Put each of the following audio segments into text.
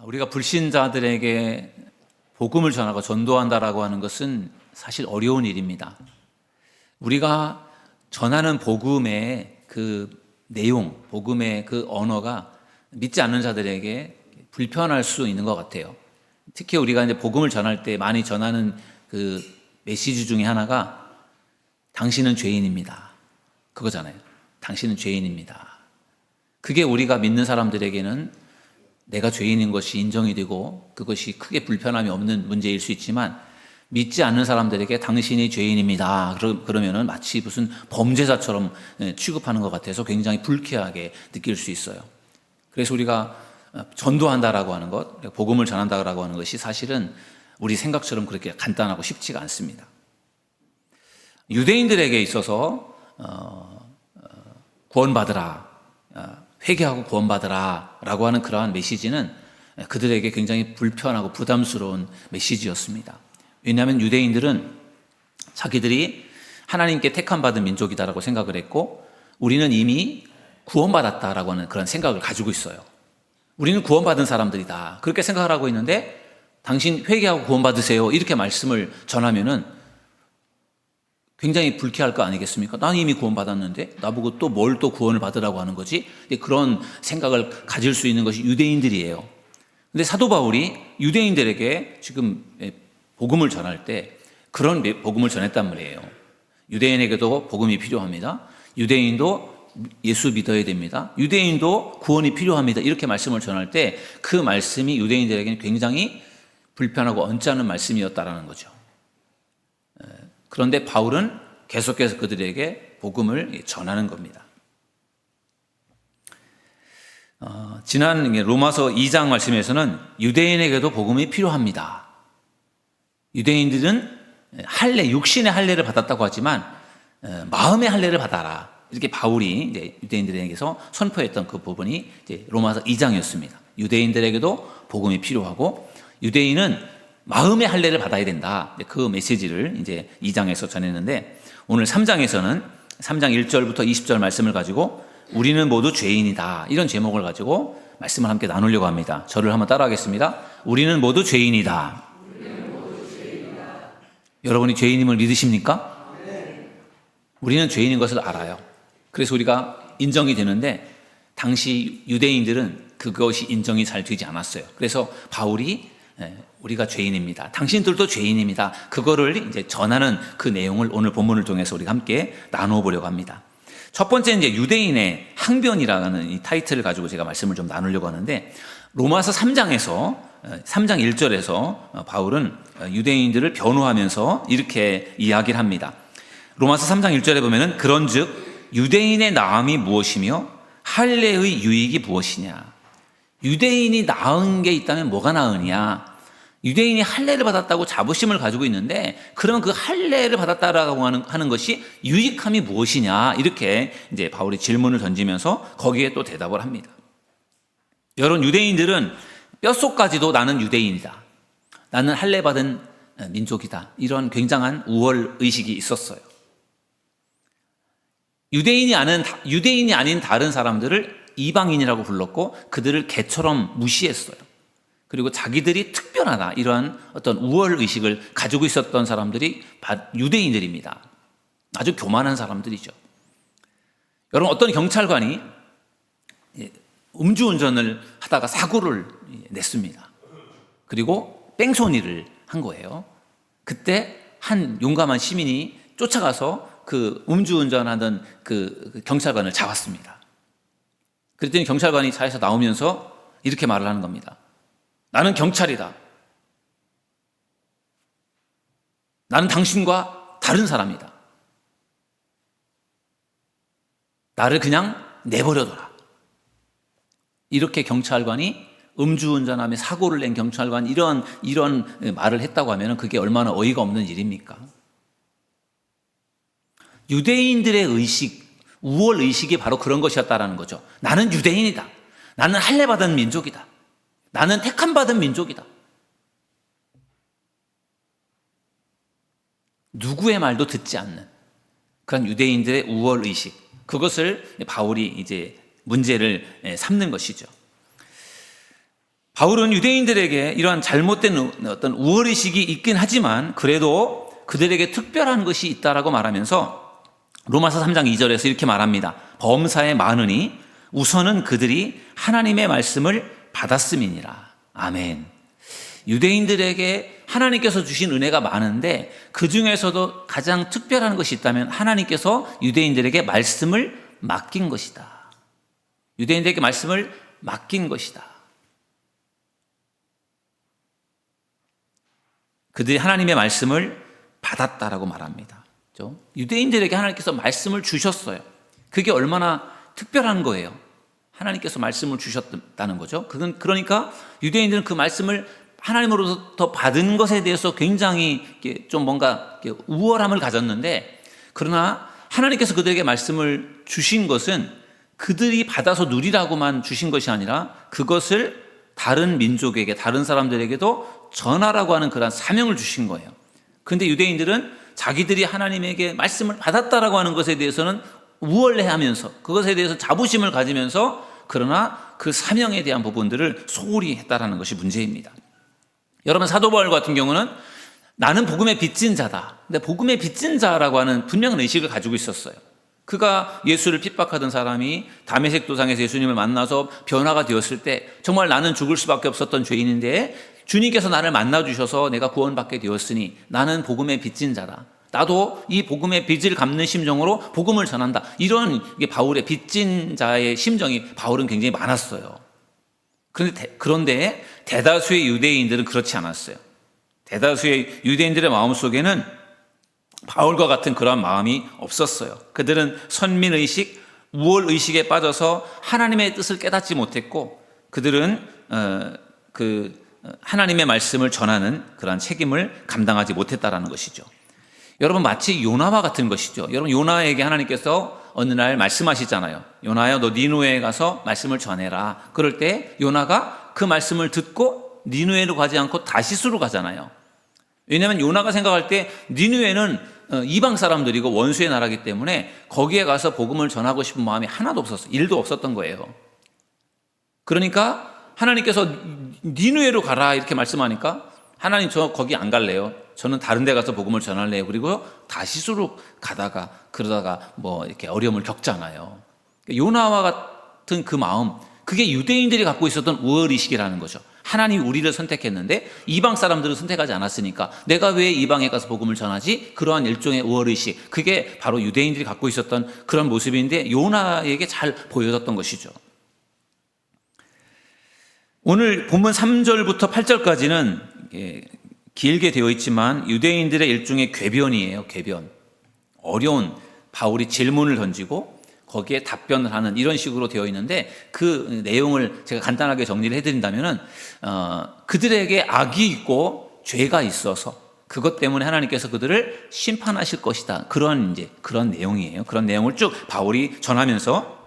우리가 불신자들에게 복음을 전하고 전도한다라고 하는 것은 사실 어려운 일입니다. 우리가 전하는 복음의 그 내용, 복음의 그 언어가 믿지 않는 자들에게 불편할 수 있는 것 같아요. 특히 우리가 이제 복음을 전할 때 많이 전하는 그 메시지 중에 하나가 당신은 죄인입니다. 그거잖아요. 당신은 죄인입니다. 그게 우리가 믿는 사람들에게는 내가 죄인인 것이 인정이 되고 그것이 크게 불편함이 없는 문제일 수 있지만 믿지 않는 사람들에게 당신이 죄인입니다. 그러면은 마치 무슨 범죄자처럼 취급하는 것 같아서 굉장히 불쾌하게 느낄 수 있어요. 그래서 우리가 전도한다라고 하는 것, 복음을 전한다라고 하는 것이 사실은 우리 생각처럼 그렇게 간단하고 쉽지가 않습니다. 유대인들에게 있어서 구원받으라, 회개하고 구원받으라 라고 하는 그러한 메시지는 그들에게 굉장히 불편하고 부담스러운 메시지였습니다. 왜냐하면 유대인들은 자기들이 하나님께 택함받은 민족이다라고 생각을 했고 우리는 이미 구원받았다라고 하는 그런 생각을 가지고 있어요. 우리는 구원받은 사람들이다 그렇게 생각을 하고 있는데 당신 회개하고 구원받으세요 이렇게 말씀을 전하면은 굉장히 불쾌할 거 아니겠습니까? 나는 이미 구원받았는데 나보고 또 뭘 또 구원을 받으라고 하는 거지? 그런 생각을 가질 수 있는 것이 유대인들이에요. 근데 사도 바울이 유대인들에게 지금 복음을 전할 때 그런 복음을 전했단 말이에요. 유대인에게도 복음이 필요합니다. 유대인도 예수 믿어야 됩니다. 유대인도 구원이 필요합니다. 이렇게 말씀을 전할 때 그 말씀이 유대인들에게는 굉장히 불편하고 언짢은 말씀이었다라는 거죠. 그런데 바울은 계속해서 그들에게 복음을 전하는 겁니다. 지난 로마서 2장 말씀에서는 유대인에게도 복음이 필요합니다. 유대인들은 할례, 육신의 할례를 받았다고 하지만 마음의 할례를 받아라. 이렇게 바울이 이제 유대인들에게서 선포했던 그 부분이 이제 로마서 2장이었습니다. 유대인들에게도 복음이 필요하고 유대인은 마음의 할례를 받아야 된다. 그 메시지를 이제 2장에서 전했는데 오늘 3장에서는 3장 1절부터 20절 말씀을 가지고 우리는 모두 죄인이다. 이런 제목을 가지고 말씀을 함께 나누려고 합니다. 저를 한번 따라하겠습니다. 우리는 모두 죄인이다. 여러분이 죄인임을 믿으십니까? 우리는 죄인인 것을 알아요. 그래서 우리가 인정이 되는데 당시 유대인들은 그것이 인정이 잘 되지 않았어요. 그래서 바울이 우리가 죄인입니다. 당신들도 죄인입니다. 그거를 이제 전하는 그 내용을 오늘 본문을 통해서 우리가 함께 나누어 보려고 합니다. 첫 번째 이제 유대인의 항변이라는 이 타이틀을 가지고 제가 말씀을 좀 나누려고 하는데 로마서 3장 1절에서 바울은 유대인들을 변호하면서 이렇게 이야기를 합니다. 로마서 3장 1절에 보면은 그런즉 유대인의 나음이 무엇이며 할례의 유익이 무엇이냐. 유대인이 나은 게 있다면 뭐가 나으냐. 유대인이 할례를 받았다고 자부심을 가지고 있는데 그러면 그 할례를 받았다라고 하는 것이 유익함이 무엇이냐. 이렇게 이제 바울이 질문을 던지면서 거기에 또 대답을 합니다. 여러분 유대인들은 뼛속까지도 나는 유대인이다. 나는 할례 받은 민족이다. 이런 굉장한 우월 의식이 있었어요. 유대인이 아닌 다른 사람들을 이방인이라고 불렀고 그들을 개처럼 무시했어요. 그리고 자기들이 특별하다 이러한 어떤 우월 의식을 가지고 있었던 사람들이 유대인들입니다. 아주 교만한 사람들이죠. 여러분 어떤 경찰관이 음주운전을 하다가 사고를 냈습니다. 그리고 뺑소니를 한 거예요. 그때 한 용감한 시민이 쫓아가서 그 음주운전하던 그 경찰관을 잡았습니다. 그랬더니 경찰관이 차에서 나오면서 이렇게 말을 하는 겁니다. 나는 경찰이다. 나는 당신과 다른 사람이다. 나를 그냥 내버려둬라. 이렇게 경찰관이 음주운전하며 사고를 낸 경찰관이 이런 말을 했다고 하면 그게 얼마나 어이가 없는 일입니까? 유대인들의 의식, 우월 의식이 바로 그런 것이었다라는 거죠. 나는 유대인이다. 나는 할례받은 민족이다. 나는 택함받은 민족이다. 누구의 말도 듣지 않는 그런 유대인들의 우월 의식, 그것을 바울이 이제 문제를 삼는 것이죠. 바울은 유대인들에게 이러한 잘못된 어떤 우월의식이 있긴 하지만 그래도 그들에게 특별한 것이 있다라고 말하면서 로마서 3장 2절에서 이렇게 말합니다. 범사에 많으니 우선은 그들이 하나님의 말씀을 받았음이니라. 아멘. 유대인들에게 하나님께서 주신 은혜가 많은데 그 중에서도 가장 특별한 것이 있다면 하나님께서 유대인들에게 말씀을 맡긴 것이다. 유대인들에게 말씀을 맡긴 것이다. 그들이 하나님의 말씀을 받았다라고 말합니다. 그렇죠? 유대인들에게 하나님께서 말씀을 주셨어요. 그게 얼마나 특별한 거예요. 하나님께서 말씀을 주셨다는 거죠. 그러니까 유대인들은 그 말씀을 하나님으로부터 받은 것에 대해서 굉장히 좀 뭔가 우월함을 가졌는데, 그러나 하나님께서 그들에게 말씀을 주신 것은 그들이 받아서 누리라고만 주신 것이 아니라 그것을 다른 민족에게, 다른 사람들에게도 전하라고 하는 그런 사명을 주신 거예요. 그런데 유대인들은 자기들이 하나님에게 말씀을 받았다라고 하는 것에 대해서는 우월해하면서 그것에 대해서 자부심을 가지면서 그러나 그 사명에 대한 부분들을 소홀히 했다라는 것이 문제입니다. 여러분, 사도 바울 같은 경우는 나는 복음의 빚진 자다. 근데 복음의 빚진 자라고 하는 분명한 의식을 가지고 있었어요. 그가 예수를 핍박하던 사람이 다메섹 도상에서 예수님을 만나서 변화가 되었을 때 정말 나는 죽을 수밖에 없었던 죄인인데 주님께서 나를 만나주셔서 내가 구원받게 되었으니 나는 복음의 빚진 자다. 나도 이 복음의 빚을 갚는 심정으로 복음을 전한다. 이런 바울의 빚진 자의 심정이 바울은 굉장히 많았어요. 그런데 대다수의 유대인들은 그렇지 않았어요. 대다수의 유대인들의 마음속에는 바울과 같은 그러한 마음이 없었어요. 그들은 선민의식, 우월의식에 빠져서 하나님의 뜻을 깨닫지 못했고 그들은 하나님의 말씀을 전하는 그러한 책임을 감당하지 못했다라는 것이죠. 여러분, 마치 요나와 같은 것이죠. 여러분, 요나에게 하나님께서 어느 날 말씀하시잖아요. 요나야, 너 니누에 가서 말씀을 전해라. 그럴 때 요나가 그 말씀을 듣고 니누에로 가지 않고 다시스로 가잖아요. 왜냐하면 요나가 생각할 때 니누에는 이방 사람들이고 원수의 나라이기 때문에 거기에 가서 복음을 전하고 싶은 마음이 하나도 없었어요. 일도 없었던 거예요. 그러니까 하나님께서 니누에로 가라 이렇게 말씀하니까 하나님, 저 거기 안 갈래요. 저는 다른 데 가서 복음을 전할래요. 그리고 다시스로 그러다가 뭐 이렇게 어려움을 겪잖아요. 요나와 같은 그 마음, 그게 유대인들이 갖고 있었던 우월의식이라는 거죠. 하나님이 우리를 선택했는데 이방 사람들은 선택하지 않았으니까 내가 왜 이방에 가서 복음을 전하지? 그러한 일종의 우월의식, 그게 바로 유대인들이 갖고 있었던 그런 모습인데 요나에게 잘 보여졌던 것이죠. 오늘 본문 3절부터 8절까지는 길게 되어 있지만 유대인들의 일종의 궤변이에요. 궤변. 어려운 바울이 질문을 던지고 거기에 답변을 하는 이런 식으로 되어 있는데 그 내용을 제가 간단하게 정리를 해드린다면은 그들에게 악이 있고 죄가 있어서 그것 때문에 하나님께서 그들을 심판하실 것이다. 그런 내용이에요. 그런 내용을 쭉 바울이 전하면서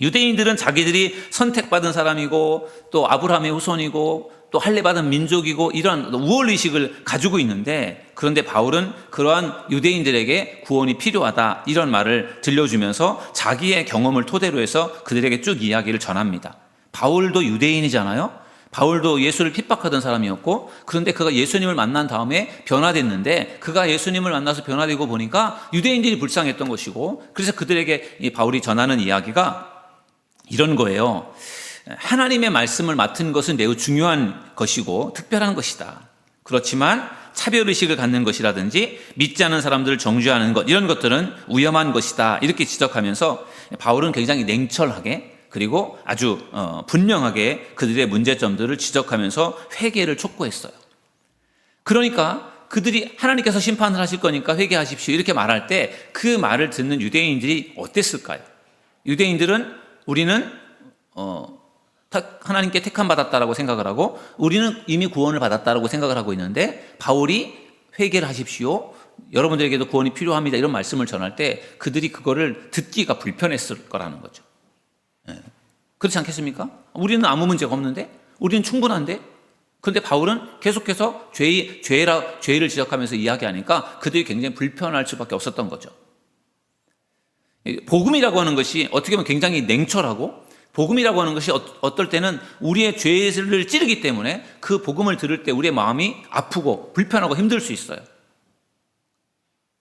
유대인들은 자기들이 선택받은 사람이고 또 아브라함의 후손이고 또 할례받은 민족이고 이런 우월의식을 가지고 있는데, 그런데 바울은 그러한 유대인들에게 구원이 필요하다 이런 말을 들려주면서 자기의 경험을 토대로 해서 그들에게 쭉 이야기를 전합니다. 바울도 유대인이잖아요. 바울도 예수를 핍박하던 사람이었고, 그런데 그가 예수님을 만난 다음에 변화됐는데 그가 예수님을 만나서 변화되고 보니까 유대인들이 불쌍했던 것이고, 그래서 그들에게 이 바울이 전하는 이야기가 이런 거예요. 하나님의 말씀을 맡은 것은 매우 중요한 것이고 특별한 것이다. 그렇지만 차별의식을 갖는 것이라든지 믿지 않는 사람들을 정죄하는 것, 이런 것들은 위험한 것이다. 이렇게 지적하면서 바울은 굉장히 냉철하게 그리고 아주 분명하게 그들의 문제점들을 지적하면서 회개를 촉구했어요. 그러니까 그들이 하나님께서 심판을 하실 거니까 회개하십시오 이렇게 말할 때 그 말을 듣는 유대인들이 어땠을까요? 유대인들은 우리는 하나님께 택함받았다라고 생각을 하고 우리는 이미 구원을 받았다라고 생각을 하고 있는데 바울이 회개를 하십시오, 여러분들에게도 구원이 필요합니다 이런 말씀을 전할 때 그들이 그거를 듣기가 불편했을 거라는 거죠. 그렇지 않겠습니까? 우리는 아무 문제가 없는데, 우리는 충분한데, 그런데 바울은 계속해서 죄를 지적하면서 이야기하니까 그들이 굉장히 불편할 수밖에 없었던 거죠. 복음이라고 하는 것이 어떻게 보면 굉장히 냉철하고 복음이라고 하는 것이 어떨 때는 우리의 죄를 찌르기 때문에 그 복음을 들을 때 우리의 마음이 아프고 불편하고 힘들 수 있어요.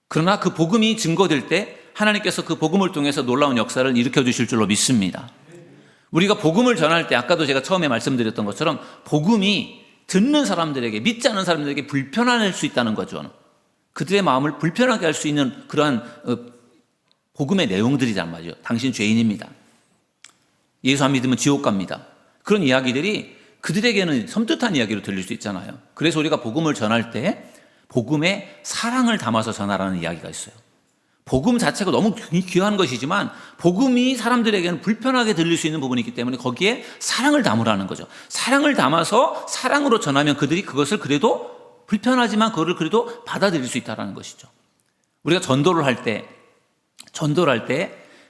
그러나 그 복음이 증거될 때 하나님께서 그 복음을 통해서 놀라운 역사를 일으켜 주실 줄로 믿습니다. 우리가 복음을 전할 때 아까도 제가 처음에 말씀드렸던 것처럼 복음이 듣는 사람들에게, 믿지 않는 사람들에게 불편할 수 있다는 거죠. 그들의 마음을 불편하게 할 수 있는 그러한 복음의 내용들이란 말이죠. 당신 죄인입니다. 예수 안 믿으면 지옥 갑니다. 그런 이야기들이 그들에게는 섬뜩한 이야기로 들릴 수 있잖아요. 그래서 우리가 복음을 전할 때 복음에 사랑을 담아서 전하라는 이야기가 있어요. 복음 자체가 너무 귀한 것이지만 복음이 사람들에게는 불편하게 들릴 수 있는 부분이 있기 때문에 거기에 사랑을 담으라는 거죠. 사랑을 담아서 사랑으로 전하면 그들이 그것을 그래도 불편하지만 그거를 그래도 받아들일 수 있다는 것이죠. 우리가 전도를 할 때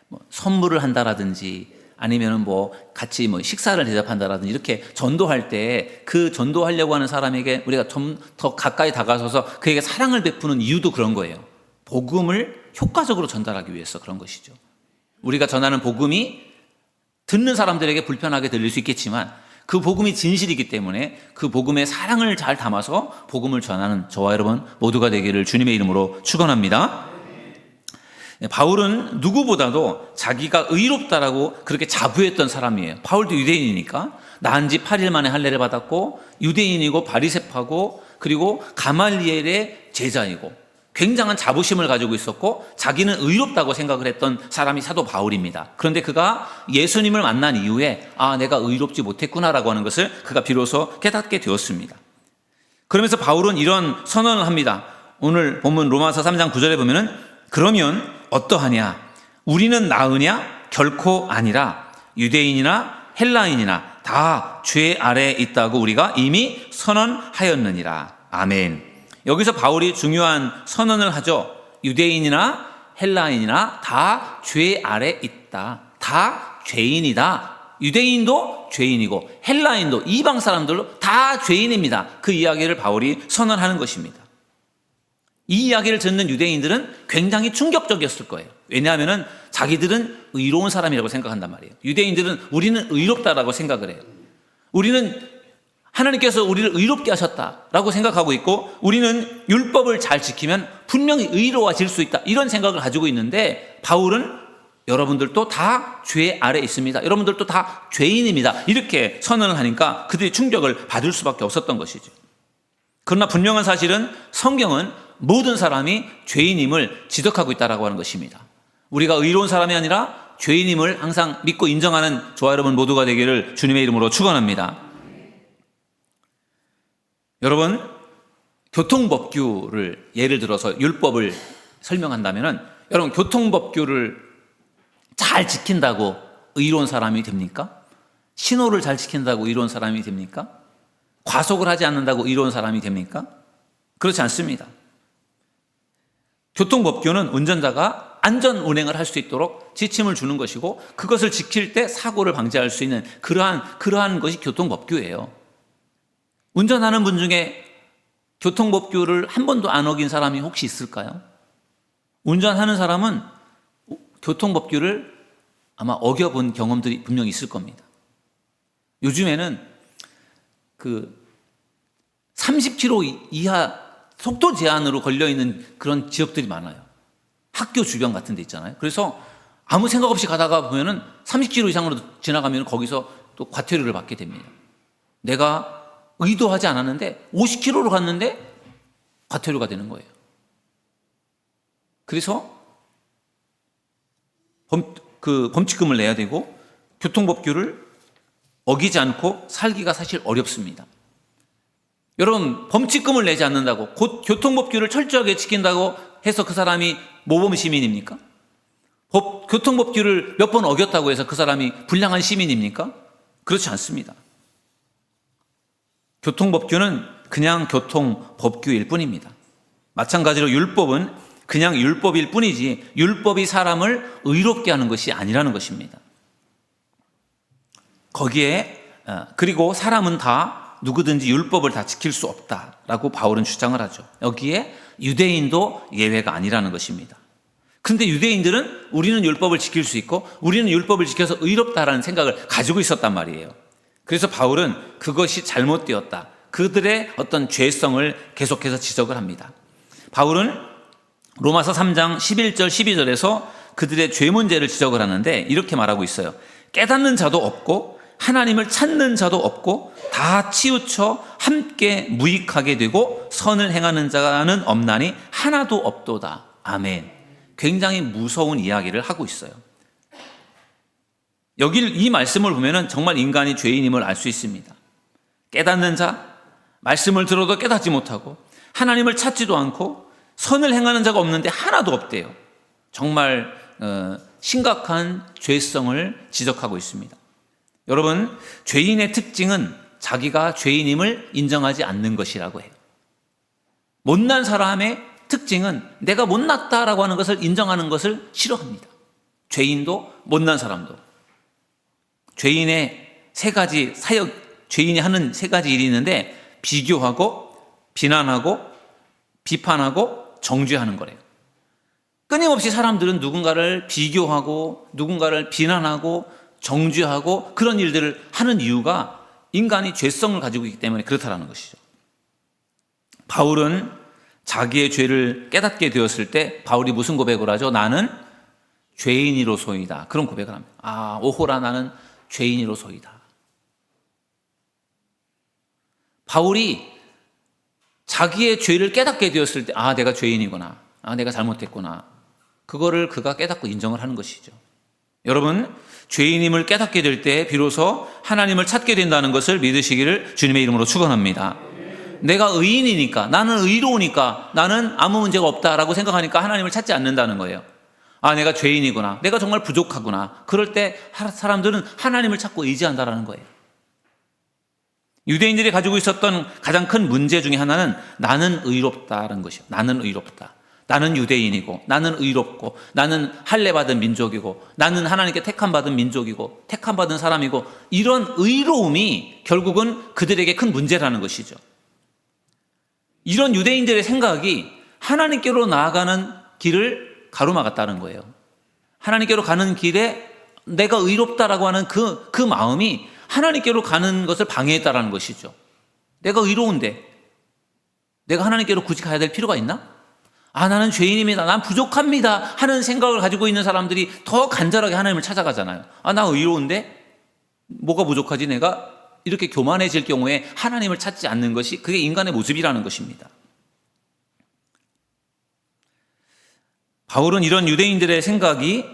뭐 선물을 한다라든지 아니면은 뭐 같이 뭐 식사를 대접한다라든지 이렇게 전도할 때 그 전도하려고 하는 사람에게 우리가 좀 더 가까이 다가서서 그에게 사랑을 베푸는 이유도 그런 거예요. 복음을 효과적으로 전달하기 위해서 그런 것이죠. 우리가 전하는 복음이 듣는 사람들에게 불편하게 들릴 수 있겠지만 그 복음이 진실이기 때문에 그 복음의 사랑을 잘 담아서 복음을 전하는 저와 여러분 모두가 되기를 주님의 이름으로 축원합니다. 바울은 누구보다도 자기가 의롭다라고 그렇게 자부했던 사람이에요. 바울도 유대인이니까 나은 지 8일 만에 할례를 받았고 유대인이고 바리새파고 그리고 가말리엘의 제자이고 굉장한 자부심을 가지고 있었고 자기는 의롭다고 생각을 했던 사람이 사도 바울입니다. 그런데 그가 예수님을 만난 이후에 내가 의롭지 못했구나라고 하는 것을 그가 비로소 깨닫게 되었습니다. 그러면서 바울은 이런 선언을 합니다. 오늘 본문 로마서 3장 9절에 보면은 그러면 어떠하냐? 우리는 나으냐? 결코 아니라 유대인이나 헬라인이나 다 죄 아래에 있다고 우리가 이미 선언하였느니라. 아멘. 여기서 바울이 중요한 선언을 하죠. 유대인이나 헬라인이나 다 죄 아래 있다. 다 죄인이다. 유대인도 죄인이고 헬라인도 이방 사람들도 다 죄인입니다. 그 이야기를 바울이 선언하는 것입니다. 이 이야기를 듣는 유대인들은 굉장히 충격적이었을 거예요. 왜냐하면 자기들은 의로운 사람이라고 생각한단 말이에요. 유대인들은 우리는 의롭다라고 생각을 해요. 우리는 하나님께서 우리를 의롭게 하셨다라고 생각하고 있고 우리는 율법을 잘 지키면 분명히 의로워질 수 있다. 이런 생각을 가지고 있는데 바울은 여러분들도 다 죄 아래 있습니다. 여러분들도 다 죄인입니다. 이렇게 선언을 하니까 그들이 충격을 받을 수밖에 없었던 것이죠. 그러나 분명한 사실은 성경은 모든 사람이 죄인임을 지적하고 있다고 하는 것입니다. 우리가 의로운 사람이 아니라 죄인임을 항상 믿고 인정하는 저와 여러분 모두가 되기를 주님의 이름으로 축원합니다. 여러분, 교통법규를 예를 들어서 율법을 설명한다면 여러분 교통법규를 잘 지킨다고 의로운 사람이 됩니까? 신호를 잘 지킨다고 의로운 사람이 됩니까? 과속을 하지 않는다고 의로운 사람이 됩니까? 그렇지 않습니다. 교통법규는 운전자가 안전 운행을 할 수 있도록 지침을 주는 것이고 그것을 지킬 때 사고를 방지할 수 있는 그러한 것이 교통법규예요. 운전하는 분 중에 교통법규를 한 번도 안 어긴 사람이 혹시 있을까요? 운전하는 사람은 교통법규를 아마 어겨본 경험들이 분명히 있을 겁니다. 요즘에는 30km 이하 속도 제한으로 걸려있는 그런 지역들이 많아요. 학교 주변 같은 데 있잖아요. 그래서 아무 생각 없이 가다가 보면은 30km 이상으로 지나가면 거기서 또 과태료를 받게 됩니다. 내가 의도하지 않았는데 50km로 갔는데 과태료가 되는 거예요. 그래서 범칙금을 내야 되고 교통법규를 어기지 않고 살기가 사실 어렵습니다. 여러분, 범칙금을 내지 않는다고 곧 교통법규를 철저하게 지킨다고 해서 그 사람이 모범 시민입니까? 교통법규를 몇 번 어겼다고 해서 그 사람이 불량한 시민입니까? 그렇지 않습니다. 교통법규는 그냥 교통법규일 뿐입니다. 마찬가지로 율법은 그냥 율법일 뿐이지 율법이 사람을 의롭게 하는 것이 아니라는 것입니다. 그리고 사람은 다 누구든지 율법을 다 지킬 수 없다라고 바울은 주장을 하죠. 여기에 유대인도 예외가 아니라는 것입니다. 근데 유대인들은 우리는 율법을 지킬 수 있고 우리는 율법을 지켜서 의롭다라는 생각을 가지고 있었단 말이에요. 그래서 바울은 그것이 잘못되었다. 그들의 어떤 죄성을 계속해서 지적을 합니다. 바울은 로마서 3장 11절 12절에서 그들의 죄 문제를 지적을 하는데 이렇게 말하고 있어요. 깨닫는 자도 없고 하나님을 찾는 자도 없고 다 치우쳐 함께 무익하게 되고 선을 행하는 자는 없나니 하나도 없도다. 아멘. 굉장히 무서운 이야기를 하고 있어요. 여기 이 말씀을 보면 정말 인간이 죄인임을 알 수 있습니다. 깨닫는 자, 말씀을 들어도 깨닫지 못하고 하나님을 찾지도 않고 선을 행하는 자가 없는데 하나도 없대요. 정말 심각한 죄성을 지적하고 있습니다. 여러분, 죄인의 특징은 자기가 죄인임을 인정하지 않는 것이라고 해요. 못난 사람의 특징은 내가 못났다라고 하는 것을 인정하는 것을 싫어합니다. 죄인도 못난 사람도. 죄인의 세 가지 사역, 죄인이 하는 세 가지 일이 있는데 비교하고 비난하고 비판하고 정죄하는 거래요. 끊임없이 사람들은 누군가를 비교하고 누군가를 비난하고 정죄하고 그런 일들을 하는 이유가 인간이 죄성을 가지고 있기 때문에 그렇다라는 것이죠. 바울은 자기의 죄를 깨닫게 되었을 때 바울이 무슨 고백을 하죠? 나는 죄인이로소이다. 그런 고백을 합니다. 오호라 나는 죄인이로소이다. 바울이 자기의 죄를 깨닫게 되었을 때 내가 죄인이구나. 내가 잘못했구나. 그거를 그가 깨닫고 인정을 하는 것이죠. 여러분, 죄인임을 깨닫게 될 때 비로소 하나님을 찾게 된다는 것을 믿으시기를 주님의 이름으로 축원합니다. 내가 의인이니까, 나는 의로우니까, 나는 아무 문제가 없다라고 생각하니까 하나님을 찾지 않는다는 거예요. 내가 죄인이구나. 내가 정말 부족하구나. 그럴 때 사람들은 하나님을 찾고 의지한다라는 거예요. 유대인들이 가지고 있었던 가장 큰 문제 중에 하나는 나는 의롭다라는 것이에요. 나는 의롭다. 나는 유대인이고 나는 의롭고 나는 할례받은 민족이고 나는 하나님께 택함받은 민족이고 택함받은 사람이고 이런 의로움이 결국은 그들에게 큰 문제라는 것이죠. 이런 유대인들의 생각이 하나님께로 나아가는 길을 가로막았다는 거예요. 하나님께로 가는 길에 내가 의롭다라고 하는 그 마음이 하나님께로 가는 것을 방해했다라는 것이죠. 내가 의로운데 내가 하나님께로 굳이 가야 될 필요가 있나? 나는 죄인입니다. 난 부족합니다. 하는 생각을 가지고 있는 사람들이 더 간절하게 하나님을 찾아가잖아요. 나 의로운데 뭐가 부족하지? 내가 이렇게 교만해질 경우에 하나님을 찾지 않는 것이 그게 인간의 모습이라는 것입니다. 바울은 이런 유대인들의 생각이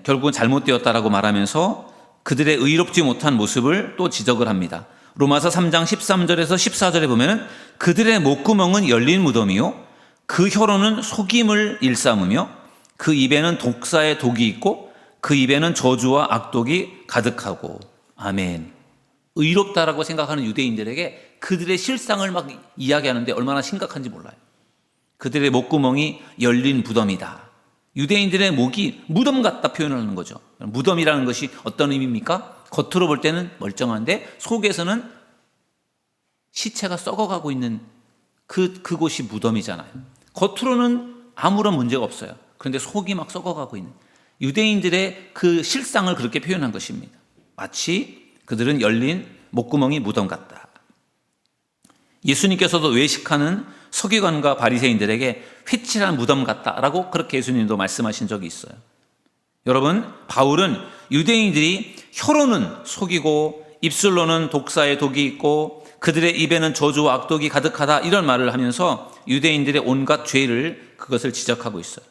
결국은 잘못되었다라고 말하면서 그들의 의롭지 못한 모습을 또 지적을 합니다. 로마서 3장 13절에서 14절에 보면 그들의 목구멍은 열린 무덤이요 그 혀로는 속임을 일삼으며 그 입에는 독사의 독이 있고 그 입에는 저주와 악독이 가득하고. 아멘. 의롭다라고 생각하는 유대인들에게 그들의 실상을 막 이야기하는데 얼마나 심각한지 몰라요. 그들의 목구멍이 열린 무덤이다. 유대인들의 목이 무덤 같다 표현을 하는 거죠. 무덤이라는 것이 어떤 의미입니까? 겉으로 볼 때는 멀쩡한데 속에서는 시체가 썩어가고 있는 그곳이 무덤이잖아요. 겉으로는 아무런 문제가 없어요. 그런데 속이 막 썩어가고 있는 유대인들의 그 실상을 그렇게 표현한 것입니다. 마치 그들은 열린 목구멍이 무덤 같다. 예수님께서도 외식하는 서기관과 바리새인들에게 회칠한 무덤 같다라고 그렇게 예수님도 말씀하신 적이 있어요. 여러분, 바울은 유대인들이 혀로는 속이고 입술로는 독사의 독이 있고 그들의 입에는 저주와 악독이 가득하다 이런 말을 하면서 유대인들의 온갖 죄를 그것을 지적하고 있어요.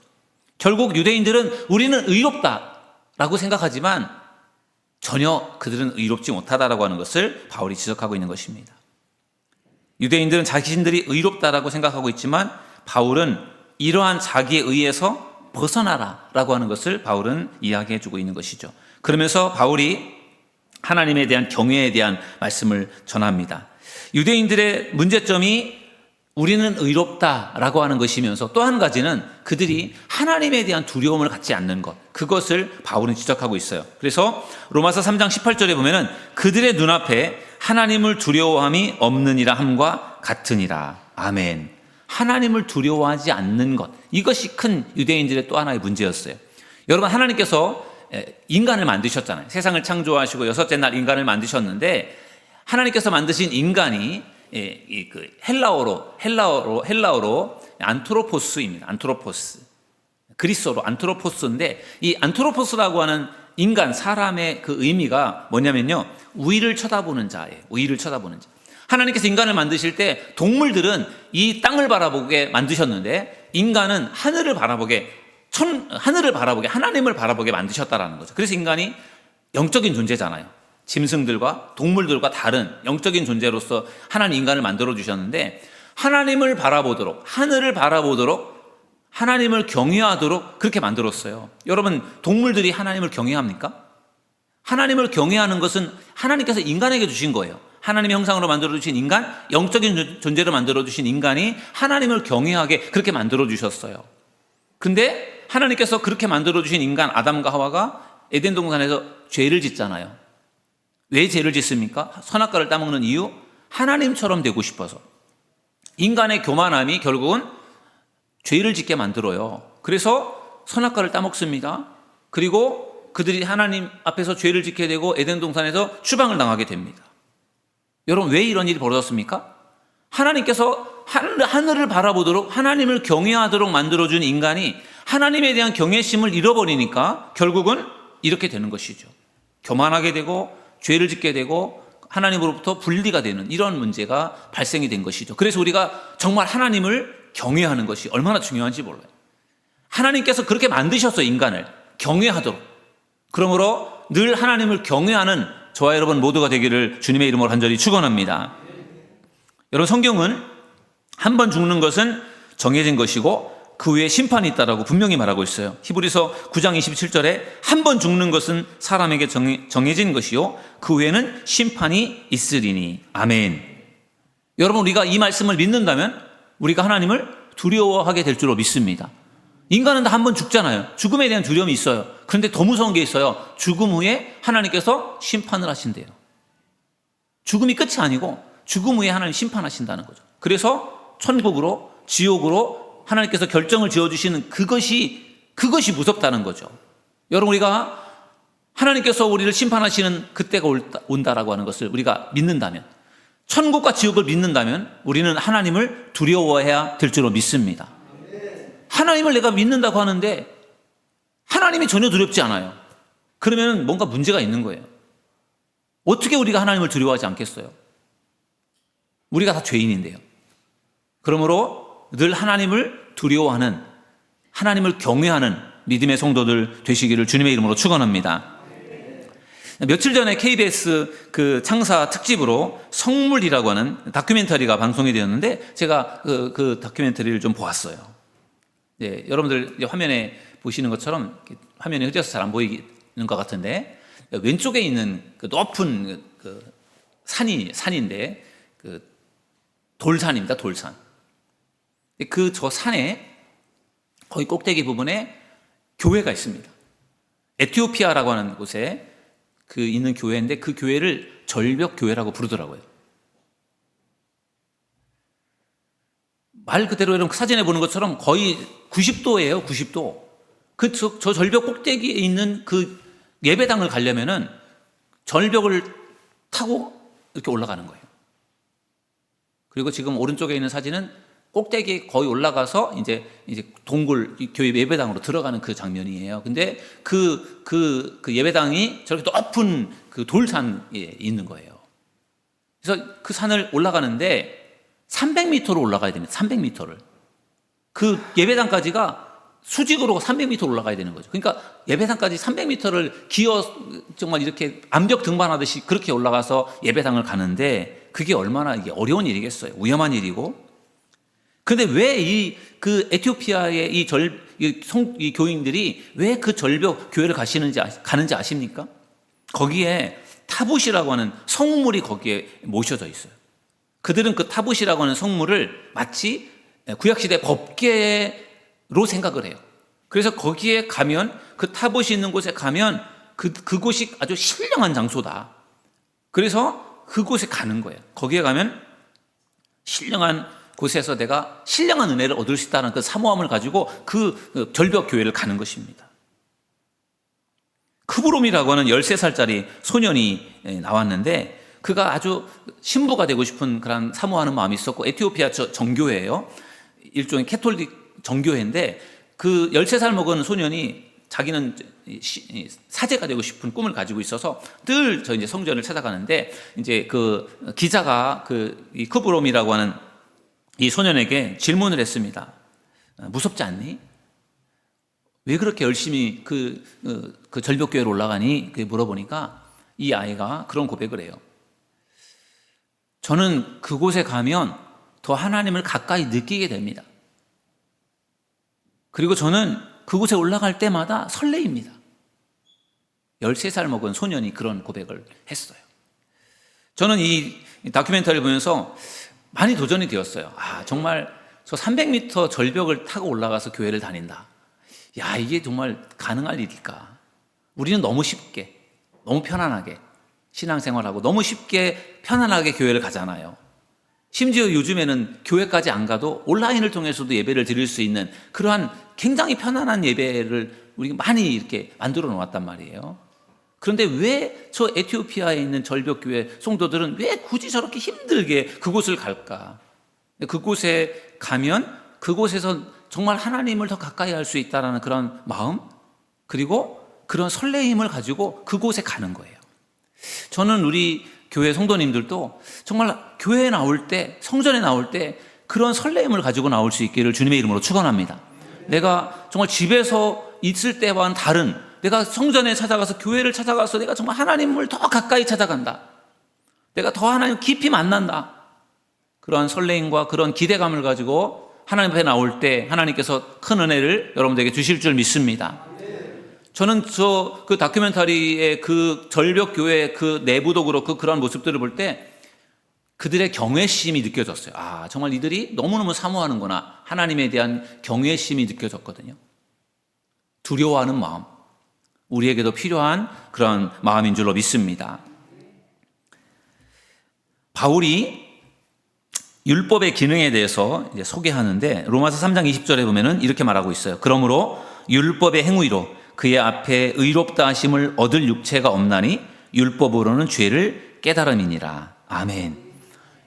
결국 유대인들은 우리는 의롭다라고 생각하지만 전혀 그들은 의롭지 못하다라고 하는 것을 바울이 지적하고 있는 것입니다. 유대인들은 자신들이 의롭다라고 생각하고 있지만 바울은 이러한 자기의 의에서 벗어나라라고 하는 것을 바울은 이야기해 주고 있는 것이죠. 그러면서 바울이 하나님에 대한 경외에 대한 말씀을 전합니다. 유대인들의 문제점이 우리는 의롭다라고 하는 것이면서 또 한 가지는 그들이 하나님에 대한 두려움을 갖지 않는 것, 그것을 바울은 지적하고 있어요. 그래서 로마서 3장 18절에 보면은 그들의 눈앞에 하나님을 두려워함이 없느니라 함과 같으니라. 아멘. 하나님을 두려워하지 않는 것, 이것이 큰 유대인들의 또 하나의 문제였어요. 여러분, 하나님께서 인간을 만드셨잖아요. 세상을 창조하시고 여섯째 날 인간을 만드셨는데, 하나님께서 만드신 인간이 그 헬라어로 안트로포스입니다. 안트로포스. 그리스어로 안트로포스인데, 이 안트로포스라고 하는 인간, 사람의 그 의미가 뭐냐면요, 위를 쳐다보는 자예요. 위를 쳐다보는 자. 하나님께서 인간을 만드실 때 동물들은 이 땅을 바라보게 만드셨는데, 인간은 하늘을 바라보게 하나님을 바라보게 만드셨다라는 거죠. 그래서 인간이 영적인 존재잖아요. 짐승들과 동물들과 다른 영적인 존재로서 하나님 인간을 만들어 주셨는데, 하나님을 바라보도록, 하늘을 바라보도록, 하나님을 경외하도록 그렇게 만들었어요. 여러분, 동물들이 하나님을 경외합니까? 하나님을 경외하는 것은 하나님께서 인간에게 주신 거예요. 하나님의 형상으로 만들어주신 인간, 영적인 존재로 만들어주신 인간이 하나님을 경외하게 그렇게 만들어주셨어요. 근데 하나님께서 그렇게 만들어주신 인간 아담과 하와가 에덴 동산에서 죄를 짓잖아요. 왜 죄를 짓습니까? 선악과를 따먹는 이유? 하나님처럼 되고 싶어서. 인간의 교만함이 결국은 죄를 짓게 만들어요. 그래서 선악과를 따먹습니다. 그리고 그들이 하나님 앞에서 죄를 짓게 되고 에덴 동산에서 추방을 당하게 됩니다. 여러분, 왜 이런 일이 벌어졌습니까? 하나님께서 하늘을 바라보도록, 하나님을 경외하도록 만들어준 인간이 하나님에 대한 경외심을 잃어버리니까 결국은 이렇게 되는 것이죠. 교만하게 되고 죄를 짓게 되고 하나님으로부터 분리가 되는 이런 문제가 발생이 된 것이죠. 그래서 우리가 정말 하나님을 경외하는 것이 얼마나 중요한지 몰라요. 하나님께서 그렇게 만드셨어요, 인간을 경외하도록. 그러므로 늘 하나님을 경외하는 저와 여러분 모두가 되기를 주님의 이름으로 간절히 축원합니다. 여러분, 성경은 한 번 죽는 것은 정해진 것이고 그 후에 심판이 있다라고 분명히 말하고 있어요. 히브리서 9장 27절에 한 번 죽는 것은 사람에게 정해진 것이요 그 후에는 심판이 있으리니. 아멘. 여러분, 우리가 이 말씀을 믿는다면 우리가 하나님을 두려워하게 될 줄로 믿습니다. 인간은 다 한 번 죽잖아요. 죽음에 대한 두려움이 있어요. 그런데 더 무서운 게 있어요. 죽음 후에 하나님께서 심판을 하신대요. 죽음이 끝이 아니고 죽음 후에 하나님 심판하신다는 거죠. 그래서 천국으로, 지옥으로 하나님께서 결정을 지어주시는 그것이 무섭다는 거죠. 여러분, 우리가 하나님께서 우리를 심판하시는 그때가 온다라고 하는 것을 우리가 믿는다면, 천국과 지옥을 믿는다면 우리는 하나님을 두려워해야 될 줄로 믿습니다. 하나님을 내가 믿는다고 하는데 하나님이 전혀 두렵지 않아요. 그러면 뭔가 문제가 있는 거예요. 어떻게 우리가 하나님을 두려워하지 않겠어요? 우리가 다 죄인인데요. 그러므로 늘 하나님을 두려워하는, 하나님을 경외하는 믿음의 성도들 되시기를 주님의 이름으로 축원합니다. 며칠 전에 KBS 그 창사 특집으로 성물이라고 하는 다큐멘터리가 방송이 되었는데 제가 그 다큐멘터리를 좀 보았어요. 네, 여러분들 화면에 보시는 것처럼 화면이 흐려서 잘 안 보이는 것 같은데, 왼쪽에 있는 그 높은 그 산인데 그 돌산입니다. 돌산. 저 산에 거의 꼭대기 부분에 교회가 있습니다. 에티오피아라고 하는 곳에 있는 교회인데 그 교회를 절벽교회라고 부르더라고요. 말 그대로 여러분 사진에 보는 것처럼 거의 90도예요. 90도. 저 절벽 꼭대기에 있는 그 예배당을 가려면은 절벽을 타고 이렇게 올라가는 거예요. 그리고 지금 오른쪽에 있는 사진은 꼭대기에 거의 올라가서 이제 동굴 교회 예배당으로 들어가는 그 장면이에요. 근데 그 예배당이 저렇게 높은 그 돌산에 있는 거예요. 그래서 그 산을 올라가는데 300m로 올라가야 됩니다. 300m를. 그 예배당까지가 수직으로 300m 올라가야 되는 거죠. 그러니까 예배당까지 300m를 정말 이렇게 암벽 등반하듯이 그렇게 올라가서 예배당을 가는데 그게 얼마나 이게 어려운 일이겠어요. 위험한 일이고. 근데 왜 그 에티오피아의 이 교인들이 왜 그 절벽 교회를 가는지 아십니까? 거기에 타붓이라고 하는 성물이 거기에 모셔져 있어요. 그들은 그 타붓이라고 하는 성물을 마치 구약시대 법궤로 생각을 해요. 그래서 거기에 가면, 그 타붓이 있는 곳에 가면 그곳이 아주 신령한 장소다. 그래서 그곳에 가는 거예요. 거기에 가면 신령한 곳에서 내가 신령한 은혜를 얻을 수 있다는 그 사모함을 가지고 그 절벽 교회를 가는 것입니다. 크브롬이라고 하는 13살짜리 소년이 나왔는데 그가 아주 신부가 되고 싶은 그런 사모하는 마음이 있었고, 에티오피아 정교회예요. 일종의 캐톨릭 정교회인데 그 13살 먹은 소년이 자기는 사제가 되고 싶은 꿈을 가지고 있어서 늘 저 이제 성전을 찾아가는데, 이제 그 기자가 이 크브롬이라고 하는 이 소년에게 질문을 했습니다. 무섭지 않니? 왜 그렇게 열심히 그 절벽교회로 올라가니? 물어보니까 이 아이가 그런 고백을 해요. 저는 그곳에 가면 더 하나님을 가까이 느끼게 됩니다. 그리고 저는 그곳에 올라갈 때마다 설레입니다. 13살 먹은 소년이 그런 고백을 했어요. 저는 이 다큐멘터리를 보면서 많이 도전이 되었어요. 정말 저 300m 절벽을 타고 올라가서 교회를 다닌다. 야, 이게 정말 가능할 일일까? 우리는 너무 쉽게, 너무 편안하게 신앙생활하고 너무 쉽게 편안하게 교회를 가잖아요. 심지어 요즘에는 교회까지 안 가도 온라인을 통해서도 예배를 드릴 수 있는 그러한 굉장히 편안한 예배를 우리가 많이 이렇게 만들어 놓았단 말이에요. 그런데 왜 저 에티오피아에 있는 절벽교회 성도들은 왜 굳이 저렇게 힘들게 그곳을 갈까? 그곳에 가면 그곳에서 정말 하나님을 더 가까이 할 수 있다는 그런 마음, 그리고 그런 설레임을 가지고 그곳에 가는 거예요. 저는 우리 교회 성도님들도 정말 교회에 나올 때, 성전에 나올 때 그런 설레임을 가지고 나올 수 있기를 주님의 이름으로 축원합니다. 내가 정말 집에서 있을 때와는 다른, 내가 성전에 찾아가서, 교회를 찾아가서 내가 정말 하나님을 더 가까이 찾아간다, 내가 더 하나님 깊이 만난다, 그러한 설레임과 그런 기대감을 가지고 하나님 앞에 나올 때 하나님께서 큰 은혜를 여러분들에게 주실 줄 믿습니다. 저는 그 다큐멘터리의 그 절벽교회 그 내부도 그렇고 그런 모습들을 볼 때 그들의 경외심이 느껴졌어요. 정말 이들이 너무너무 사모하는구나. 하나님에 대한 경외심이 느껴졌거든요. 두려워하는 마음, 우리에게도 필요한 그런 마음인 줄로 믿습니다. 바울이 율법의 기능에 대해서 이제 소개하는데 로마서 3장 20절에 보면은 이렇게 말하고 있어요. 그러므로 율법의 행위로 그의 앞에 의롭다 하심을 얻을 육체가 없나니 율법으로는 죄를 깨달음이니라. 아멘.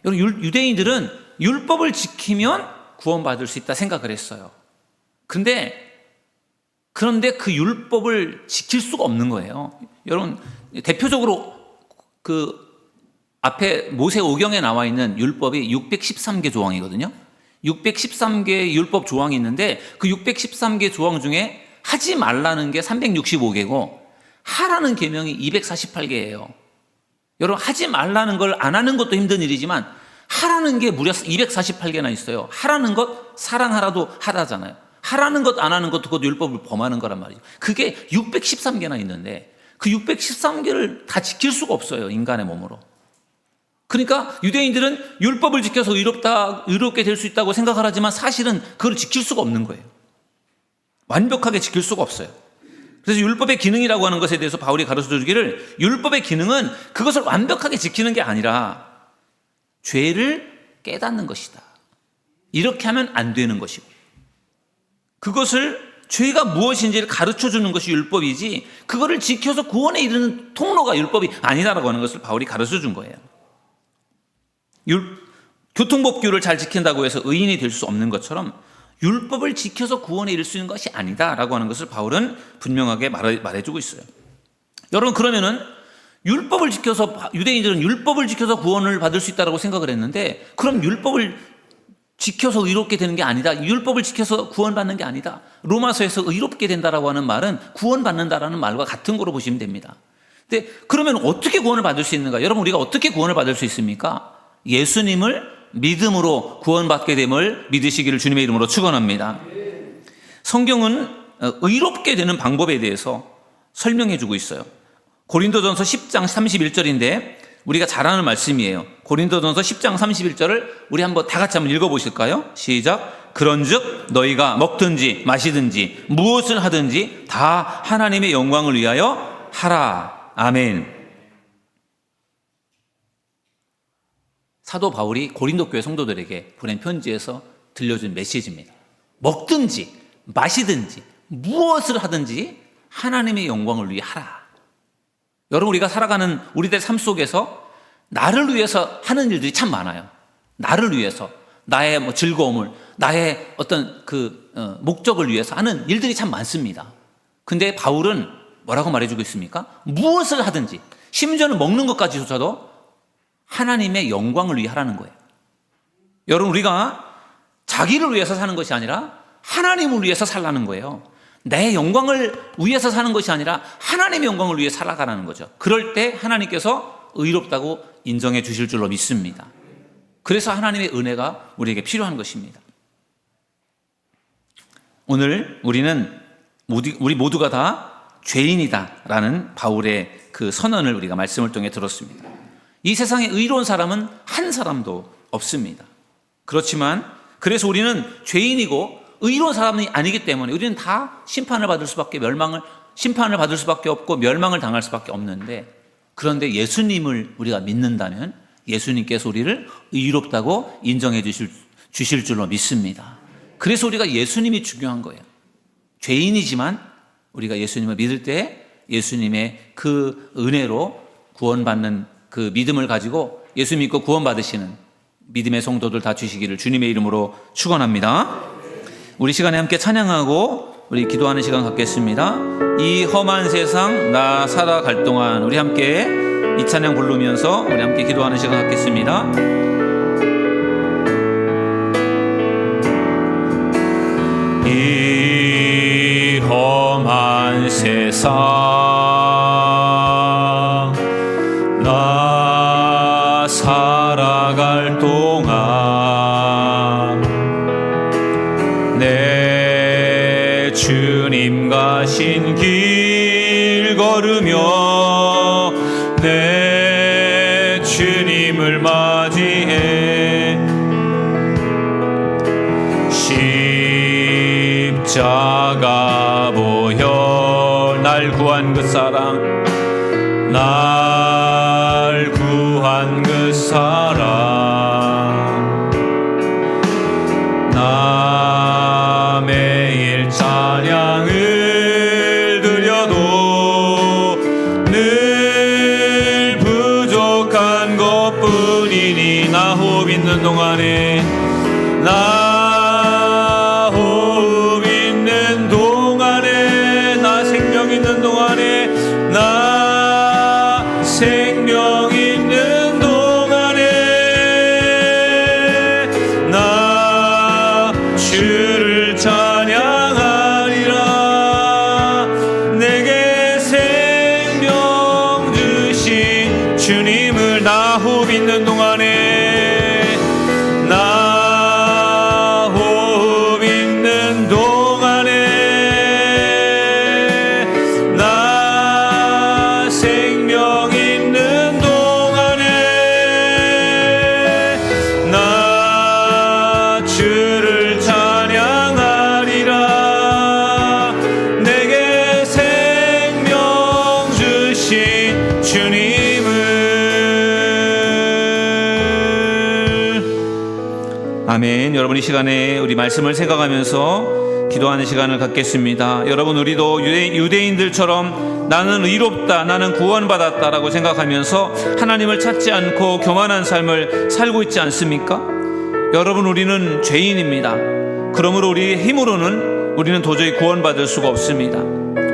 여러분, 유대인들은 율법을 지키면 구원받을 수 있다 생각을 했어요. 그런데 그 율법을 지킬 수가 없는 거예요. 여러분, 대표적으로 그 앞에 모세오경에 나와 있는 율법이 613개 조항이거든요. 613개의 율법 조항이 있는데 그 613개 조항 중에 하지 말라는 게 365개고 하라는 계명이 248개예요. 여러분, 하지 말라는 걸 안 하는 것도 힘든 일이지만 하라는 게 무려 248개나 있어요. 하라는 것, 사랑하라도 하라잖아요. 하라는 것, 안 하는 것도 그것도 율법을 범하는 거란 말이죠. 그게 613개나 있는데 그 613개를 다 지킬 수가 없어요, 인간의 몸으로. 그러니까 유대인들은 율법을 지켜서 의롭게 될 수 있다고 생각을 하지만 사실은 그걸 지킬 수가 없는 거예요. 완벽하게 지킬 수가 없어요. 그래서 율법의 기능이라고 하는 것에 대해서 바울이 가르쳐 주기를, 율법의 기능은 그것을 완벽하게 지키는 게 아니라 죄를 깨닫는 것이다. 이렇게 하면 안 되는 것이고, 그것을 죄가 무엇인지를 가르쳐 주는 것이 율법이지 그거를 지켜서 구원에 이르는 통로가 율법이 아니다라고 하는 것을 바울이 가르쳐 준 거예요. 교통법규를 잘 지킨다고 해서 의인이 될 수 없는 것처럼 율법을 지켜서 구원에 이를 수 있는 것이 아니다라고 하는 것을 바울은 분명하게 말해주고 있어요. 여러분, 그러면은 율법을 지켜서, 유대인들은 율법을 지켜서 구원을 받을 수 있다고 생각을 했는데, 그럼 율법을 지켜서 의롭게 되는 게 아니다, 율법을 지켜서 구원받는 게 아니다, 로마서에서 의롭게 된다라고 하는 말은 구원받는다라는 말과 같은 거로 보시면 됩니다. 근데 그러면 어떻게 구원을 받을 수 있는가? 여러분, 우리가 어떻게 구원을 받을 수 있습니까? 예수님을 믿음으로 구원받게 됨을 믿으시기를 주님의 이름으로 축원합니다. 성경은 의롭게 되는 방법에 대해서 설명해 주고 있어요. 고린도전서 10장 31절인데 우리가 잘 아는 말씀이에요. 고린도전서 10장 31절을 우리 한번 다 같이 한번 읽어보실까요? 시작. 그런즉 너희가 먹든지 마시든지 무엇을 하든지 다 하나님의 영광을 위하여 하라. 아멘. 사도 바울이 고린도 교회 성도들에게 보낸 편지에서 들려준 메시지입니다. 먹든지 마시든지 무엇을 하든지 하나님의 영광을 위해 하라. 여러분, 우리가 살아가는 우리들 삶 속에서 나를 위해서 하는 일들이 참 많아요. 나를 위해서, 나의 즐거움을, 나의 어떤 목적을 위해서 하는 일들이 참 많습니다. 근데 바울은 뭐라고 말해주고 있습니까? 무엇을 하든지, 심지어는 먹는 것까지조차도 하나님의 영광을 위해 하라는 거예요. 여러분, 우리가 자기를 위해서 사는 것이 아니라 하나님을 위해서 살라는 거예요. 내 영광을 위해서 사는 것이 아니라 하나님의 영광을 위해 살아가라는 거죠. 그럴 때 하나님께서 의롭다고 인정해 주실 줄로 믿습니다. 그래서 하나님의 은혜가 우리에게 필요한 것입니다. 오늘 우리는 우리 모두가 다 죄인이다라는 바울의 그 선언을 우리가 말씀을 통해 들었습니다. 이 세상에 의로운 사람은 한 사람도 없습니다. 그렇지만 그래서 우리는 죄인이고 의로운 사람이 아니기 때문에 우리는 다 심판을 받을 수밖에 없고 멸망을 당할 수밖에 없는데, 그런데 예수님을 우리가 믿는다면 예수님께서 우리를 의롭다고 인정해 주실 줄로 믿습니다. 그래서 우리가 예수님이 중요한 거예요. 죄인이지만 우리가 예수님을 믿을 때 예수님의 그 은혜로 구원받는 그 믿음을 가지고 예수 믿고 구원받으시는 믿음의 성도들 다 주시기를 주님의 이름으로 축원합니다. 우리 시간에 함께 찬양하고 우리 기도하는 시간 갖겠습니다. 이 험한 세상 나 살아갈 동안 우리 함께 이 찬양 부르면서 우리 함께 기도하는 시간 갖겠습니다. 이 험한 세상 나 살아갈 동안 내 주님 가신 길 걸으며 내 주님을 맞이해 십자가 보여 날 구한 그 사랑, 날 구한 그 사랑, 나 매일 찬양을 드려도 늘 부족한 것뿐이니 나 호흡 있는 동안에 나 호흡 있는 동안에 나 생명 있는 동안에 나 생명 있는 동안에 나 주를 찬양하리라. 내게 생명 주신 주님을 나 호흡 있는 동안에 나 호흡 있는 동안에 나 생명 있는 동안에 나 주를 찬양하리라. 내게 생명 주신 주님을. 아멘. 여러분, 이 시간에 우리 말씀을 생각하면서 기도하는 시간을 갖겠습니다. 여러분, 우리도 유대인들처럼 나는 의롭다, 나는 구원받았다라고 생각하면서 하나님을 찾지 않고 교만한 삶을 살고 있지 않습니까? 여러분, 우리는 죄인입니다. 그러므로 우리의 힘으로는 우리는 도저히 구원받을 수가 없습니다.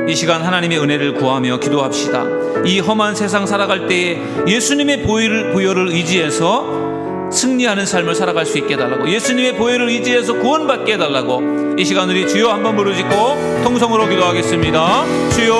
이 시간 하나님의 은혜를 구하며 기도합시다. 이 험한 세상 살아갈 때에 예수님의 보혈을 의지해서 승리하는 삶을 살아갈 수 있게 해달라고, 예수님의 보혈을 의지해서 구원받게 해달라고 이 시간 우리 주여 한번 부르짖고 통성으로 기도하겠습니다. 주여,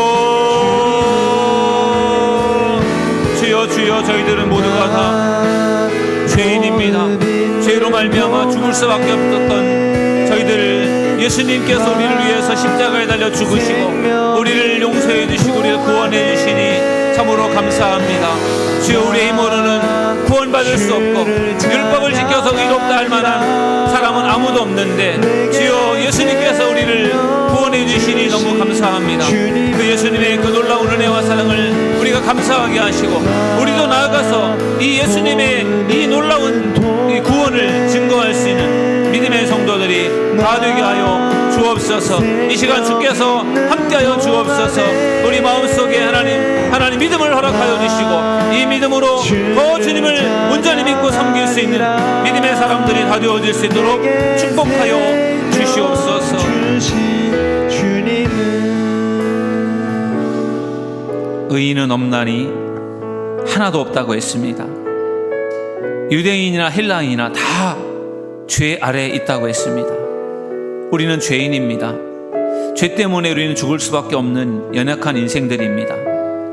주여, 주여. 저희들은 모두가 다 죄인입니다. 죄로 말미암아 죽을 수밖에 없었던 저희들, 예수님께서 우리를 위해서 십자가에 달려 죽으시고 우리를 용서해 주시고 우리를 구원해 주시니 참으로 감사합니다. 주여, 우리의 힘으로는 구원받을 수 없고 율법을 지켜서 의롭다 할 만한 사람은 아무도 없는데 주여, 예수님께서 우리를 구원해 주시니 너무 감사합니다. 그 예수님의 그 놀라운 은혜와 사랑을 우리가 우리가 감사하게 하시고 우리도 나아가서 이 예수님의 이 놀라운 이 구원을 증거할 수 있는 믿음의 성도들이 다 되게 하여 주옵소서. 이 시간 주께서 함께하여 주옵소서. 우리 마음속에 하나님 믿음을 허락하여 주시고 이 믿음으로 더 주님을 온전히 믿고 섬길 수 있는 믿음의 사람들이 다 되어질 수 있도록 축복하여 주시옵소서. 의인은 없나니 하나도 없다고 했습니다. 유대인이나 헬라인이나 다 죄 아래에 있다고 했습니다. 우리는 죄인입니다. 죄 때문에 우리는 죽을 수밖에 없는 연약한 인생들입니다.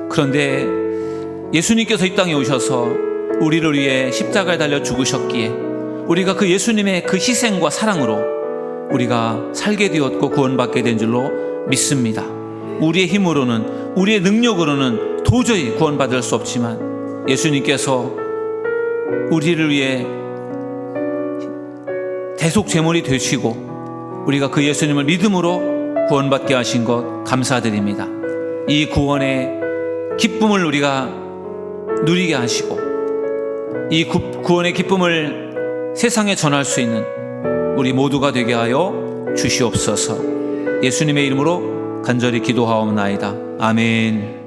그런데 예수님께서 이 땅에 오셔서 우리를 위해 십자가에 달려 죽으셨기에 우리가 그 예수님의 그 희생과 사랑으로 우리가 살게 되었고 구원받게 된 줄로 믿습니다. 우리의 힘으로는, 우리의 능력으로는 도저히 구원받을 수 없지만 예수님께서 우리를 위해 대속 제물이 되시고 우리가 그 예수님을 믿음으로 구원받게 하신 것 감사드립니다. 이 구원의 기쁨을 우리가 누리게 하시고 이 구원의 기쁨을 세상에 전할 수 있는 우리 모두가 되게 하여 주시옵소서. 예수님의 이름으로 간절히 기도하옵나이다. 아멘.